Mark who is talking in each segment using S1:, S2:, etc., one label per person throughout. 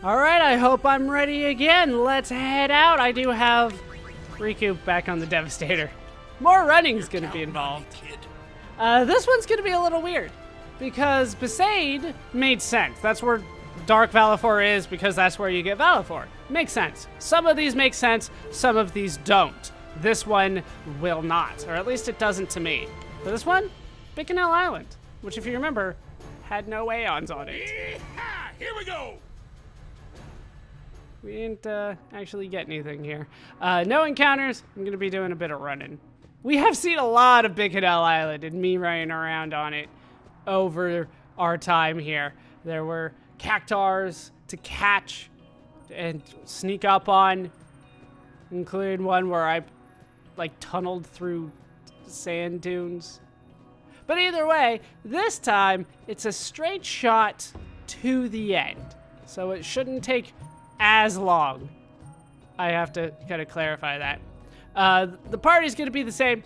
S1: All right, I hope I'm ready again. Let's head out. I do have Riku back on the Devastator. More running's gonna be involved. This one's gonna be a little weird because Besaid made sense. That's where Dark Valifor is because that's where you get Valifor. Makes sense. Some of these make sense, some of these don't. This one will not, or at least it doesn't to me. For this one, Bikanel Island, which if you remember, had no Aeons on it.
S2: Yeehaw! Here we go!
S1: We didn't actually get anything here. No encounters. I'm going to be doing a bit of running. We have seen a lot of Bikanel Island and me running around on it over our time here. There were cactars to catch and sneak up on, including one where I like tunneled through sand dunes. But either way, this time it's a straight shot to the end. So it shouldn't take as long. I have to kind of clarify that. The party's gonna be the same.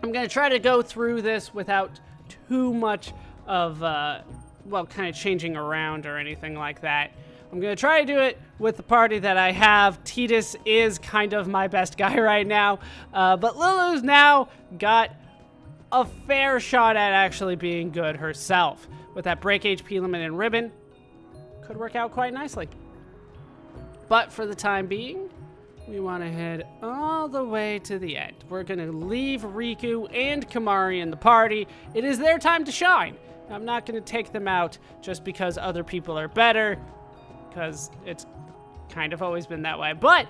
S1: I'm gonna try to go through this without too much of, well, kind of changing around or anything like that. I'm gonna try to do it with the party that I have. Tidus is kind of my best guy right now, but Lulu's now got a fair shot at actually being good herself. With that break HP limit and ribbon, could work out quite nicely. But for the time being, we want to head all the way to the end. We're going to leave Riku and Kimahri in the party. It is their time to shine. I'm not going to take them out just because other people are better, because it's kind of always been that way. But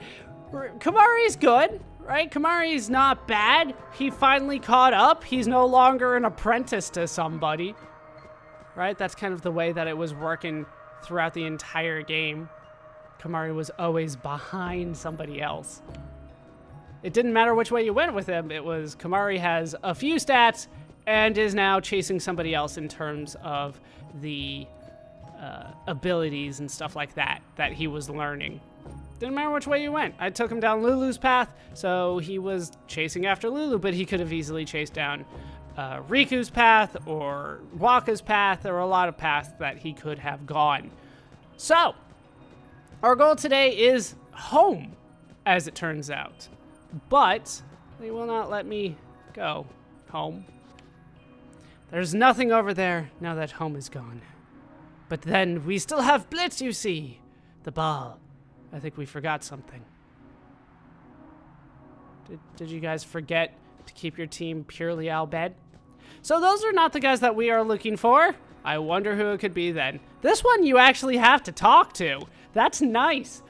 S1: Kimahri's good, right? Kimahri's not bad. He finally caught up. He's no longer an apprentice to somebody, right? That's kind of the way that it was working throughout the entire game. Kimahri was always behind somebody else. It didn't matter which way you went with him. It was Kimahri has a few stats and is now chasing somebody else in terms of the abilities and stuff like that he was learning. Didn't matter which way you went. I took him down Lulu's path, so he was chasing after Lulu, but he could have easily chased down Riku's path or Wakka's path. There were a lot of paths that he could have gone. So, our goal today is home, as it turns out. But they will not let me go home. There's nothing over there now that home is gone. But then we still have Blitz, you see. The ball. I think we forgot something. Did you guys forget to keep your team purely Al Bhed? So those are not the guys that we are looking for. I wonder who it could be then. This one you actually have to talk to. That's nice,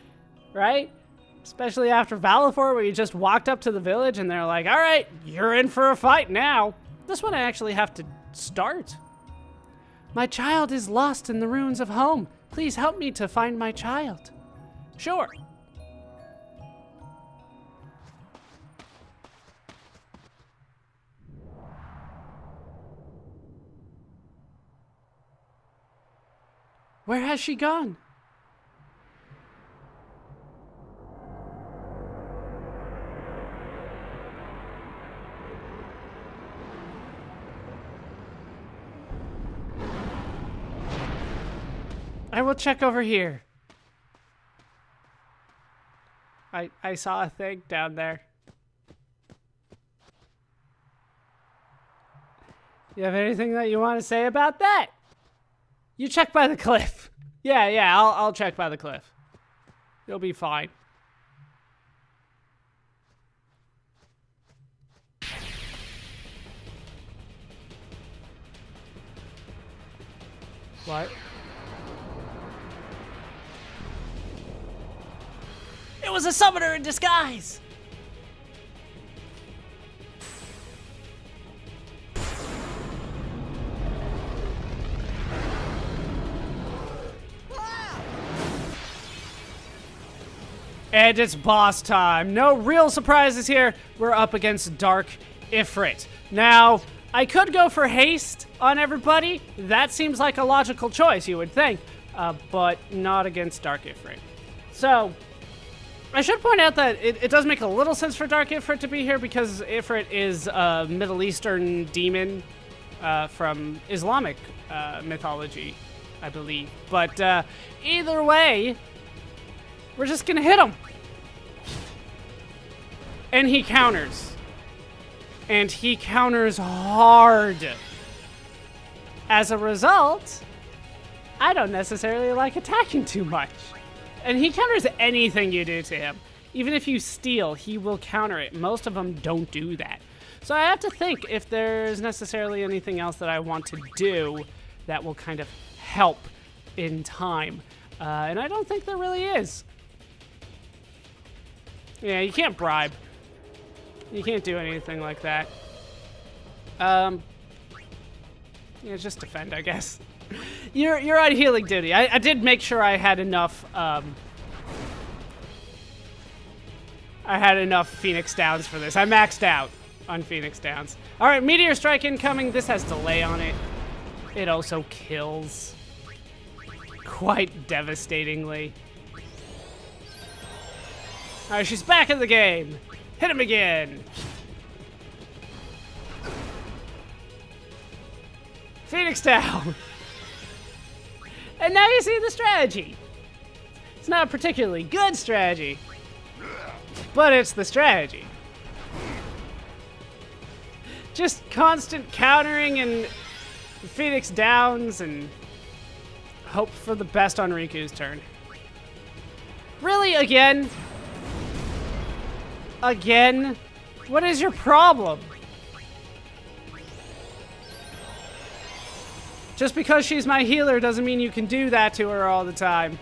S1: right? Especially after Valifor, where you just walked up to the village and they're like, all right, you're in for a fight now. This one I actually have to start. My child is lost in the ruins of home. Please help me to find my child. Sure. Where has she gone? I will check over here. I saw a thing down there. You have anything that you want to say about that? You check by the cliff. Yeah, I'll check by the cliff. You'll be fine. What? It was a summoner in disguise! And it's boss time. No real surprises here. We're up against Dark Ifrit. Now, I could go for haste on everybody. That seems like a logical choice, you would think. But not against Dark Ifrit. So, I should point out that it does make a little sense for Dark Ifrit to be here because Ifrit is a Middle Eastern demon from Islamic mythology. I believe. But either way, we're just gonna hit him. And he counters. And he counters hard. As a result, I don't necessarily like attacking too much. And he counters anything you do to him. Even if you steal, he will counter it. Most of them don't do that. So I have to think if there's necessarily anything else that I want to do that will kind of help in time. And I don't think there really is. Yeah, you can't bribe. You can't do anything like that. Yeah, just defend, I guess. You're on healing duty. I did make sure I had enough, Phoenix Downs for this. I maxed out on Phoenix Downs. All right, Meteor Strike incoming. This has delay on it. It also kills quite devastatingly. All right, she's back in the game. Hit him again. Phoenix down. And now you see the strategy. It's not a particularly good strategy, but it's the strategy. Just constant countering and Phoenix downs and hope for the best on Riku's turn. Really, again? Again? What is your problem? Just because she's my healer doesn't mean you can do that to her all the time.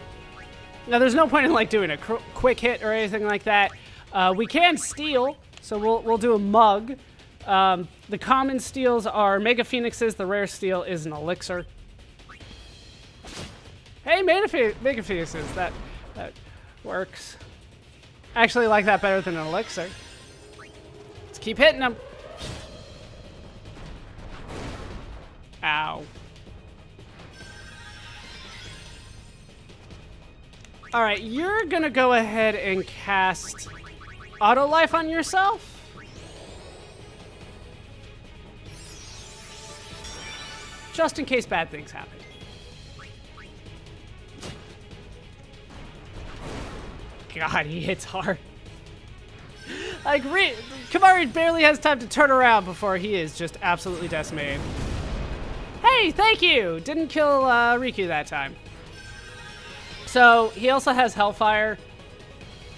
S1: Now, there's no point in like doing a quick hit or anything like that. We can steal, so we'll do a mug. The common steals are Mega Phoenixes. The rare steal is an elixir. Hey, Mega Phoenixes. That works. I actually like that better than an elixir. Let's keep hitting them. Ow. All right, you're gonna go ahead and cast Auto Life on yourself. Just in case bad things happen. God, he hits hard. Like, Kamari barely has time to turn around before he is just absolutely decimated. Hey, thank you! Didn't kill Riku that time. So, he also has Hellfire.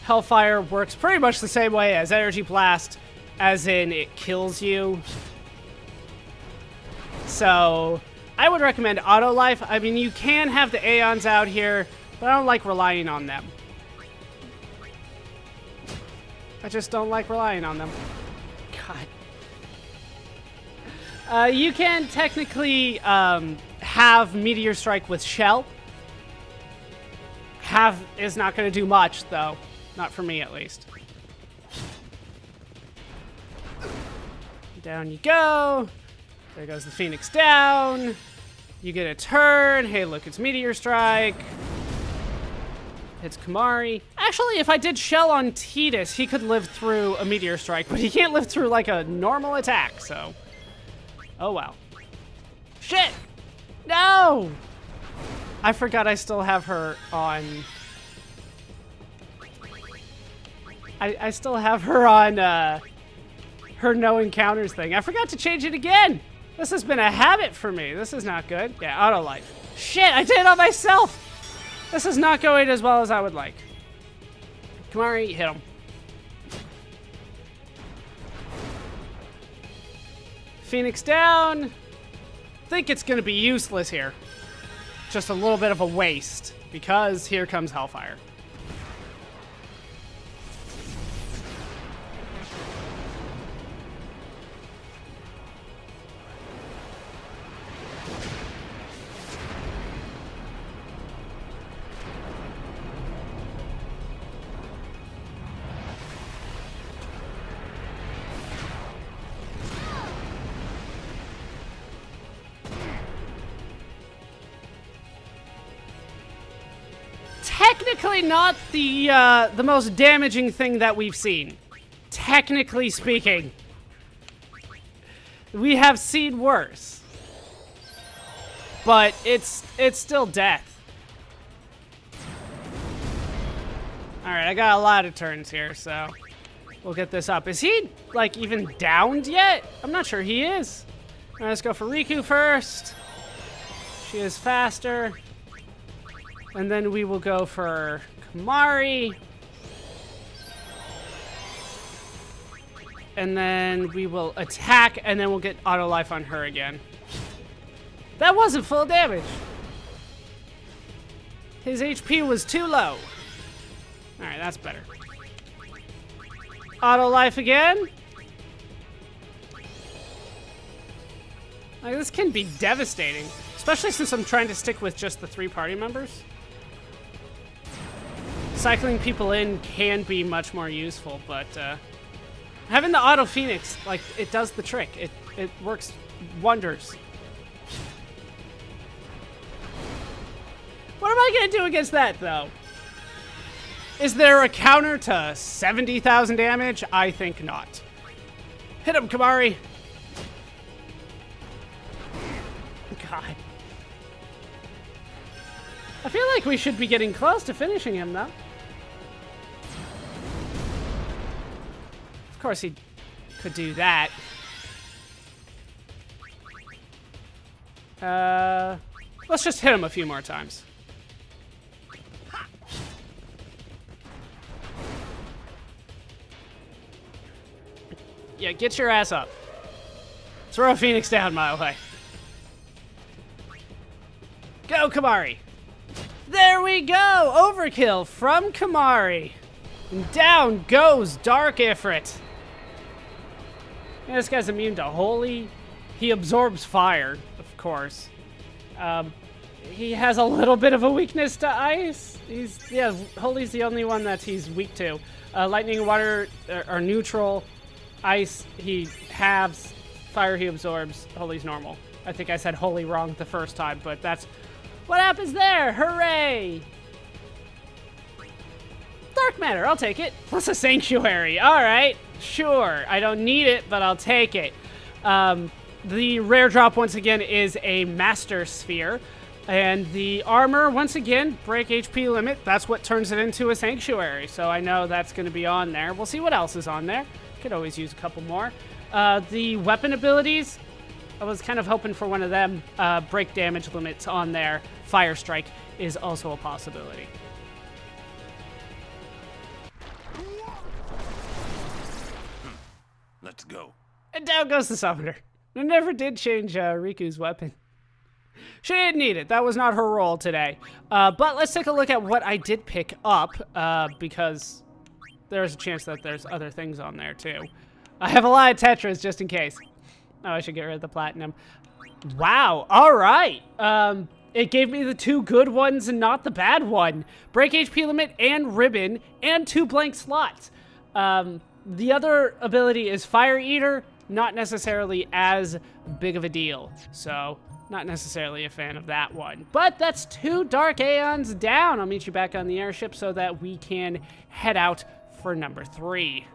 S1: Hellfire works pretty much the same way as Energy Blast, as in it kills you. So, I would recommend Auto Life. I mean, you can have the Aeons out here, but I don't like relying on them. I just don't like relying on them. God. You can technically have Meteor Strike with Shell. Have is not going to do much, though. Not for me, at least. Down you go. There goes the Phoenix down. You get a turn. Hey, look, it's Meteor Strike. Hits Kamari. Actually, if I did Shell on Tidus, he could live through a Meteor Strike, but he can't live through, like, a normal attack, so... Oh, well. Shit! No! I forgot I still have her on... I still have her on, her no encounters thing. I forgot to change it again! This has been a habit for me. This is not good. Yeah, Auto Life. Shit, I did it on myself! This is not going as well as I would like. Kamari, hit him. Phoenix down. Think it's going to be useless here. Just a little bit of a waste, because here comes Hellfire. Technically not the most damaging thing that we've seen. Technically speaking. We have seen worse. but it's still death. All right, I got a lot of turns here, so we'll get this up. Is he, like, even downed yet? I'm not sure he is. All right, let's go for Riku first. She is faster. And then we will go for Kimahri. And then we will attack, and then we'll get auto life on her again. That wasn't full damage. His HP was too low. All right, that's better. Auto life again. Like, this can be devastating, especially since I'm trying to stick with just the 3 party members. Cycling people in can be much more useful, but having the auto Phoenix, like, it does the trick. It works wonders. What am I gonna do against that, though? Is there a counter to 70,000 damage? I think not. Hit him, Kimahri. God. I feel like we should be getting close to finishing him, though. Of course, he could do that. Let's just hit him a few more times. Yeah, get your ass up. Throw a Phoenix down my way. Go, Kimahri. There we go. Overkill from Kimahri. And down goes Dark Ifrit. Yeah, this guy's immune to Holy. He absorbs fire, of course. He has a little bit of a weakness to ice. Holy's the only one that he's weak to. Lightning and water are neutral. Ice, he halves. Fire, he absorbs. Holy's normal. I think I said Holy wrong the first time, but that's what happens there. Hooray! Dark matter, I'll take it. Plus a sanctuary. All right, sure. I don't need it, but I'll take it. The rare drop, once again, is a Master Sphere. And the armor, once again, break HP limit. That's what turns it into a sanctuary. So I know that's going to be on there. We'll see what else is on there. Could always use a couple more. The weapon abilities, I was kind of hoping for one of them. Break damage limits on there. Fire Strike is also a possibility.
S2: Let's go.
S1: And down goes the Summoner. I never did change Riku's weapon. She didn't need it. That was not her role today. But let's take a look at what I did pick up, because there's a chance that there's other things on there, too. I have a lot of Tetras, just in case. Oh, I should get rid of the Platinum. Wow. All right. It gave me the 2 good ones and not the bad one. Break HP limit and ribbon and 2 blank slots. The other ability is Fire Eater. Not necessarily as big of a deal. So, not necessarily a fan of that one. But that's 2 Dark Aeons down. I'll meet you back on the airship so that we can head out for number 3.